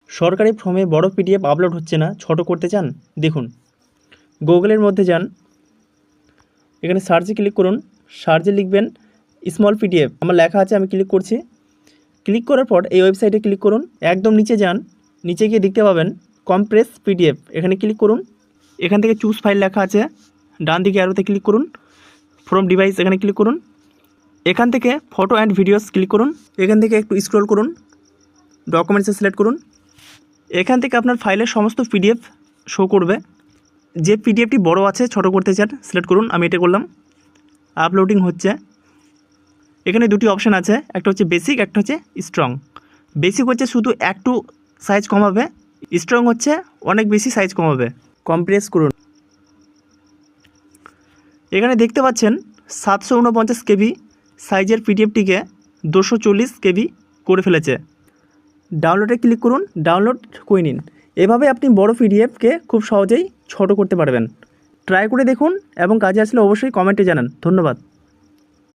সরকারি ফর্মে বড় পিডিএফ আপলোড হচ্ছে না, ছোট করতে চান? দেখুন, গুগলের মধ্যে যান, এখানে সার্চে ক্লিক করুন। সার্চে লিখবেন স্মল পিডিএফ, আমার লেখা আছে, আমি ক্লিক করছি। ক্লিক করার পর এই ওয়েবসাইটে ক্লিক করুন। একদম নিচে যান, নিচে গিয়ে দেখতে পাবেন কম্প্রেস পিডিএফ, এখানে ক্লিক করুন। এখান থেকে চুজ ফাইল লেখা আছে, ডান দিকে অ্যারোতে ক্লিক করুন। ফ্রম ডিভাইস এখানে ক্লিক করুন। এখান থেকে ফটো অ্যান্ড ভিডিওস ক্লিক করুন। এখান থেকে একটু স্ক্রল করুন, ডকুমেন্টসে সিলেক্ট করুন। এখান থেকে আপনার ফাইলের সমস্ত পিডিএফ শো করবে। যে পিডিএফটি বড় আছে ছোট করতে চান সিলেক্ট করুন, আমি এটা করলাম। আপলোডিং হচ্ছে। এখানে দুটি অপশান আছে, একটা হচ্ছে বেসিক, একটা হচ্ছে স্ট্রং। বেসিক হচ্ছে শুধু একটু সাইজ কমাবে, স্ট্রং হচ্ছে অনেক বেশি সাইজ কমাবে। কম্প্রেস করুন। এখানে দেখতে পাচ্ছেন 749 কেবি সাইজের পিডিএফটিকে 240 কেবি করে ফেলেছে। ডাউনলোডে ক্লিক করুন, ডাউনলোড করে নিন। এভাবে আপনি বড় পিডিএফকে খুব সহজেই ছোট করতে পারবেন। ট্রাই করে দেখুন এবং কাজে আসলে অবশ্যই কমেন্টে জানান। ধন্যবাদ।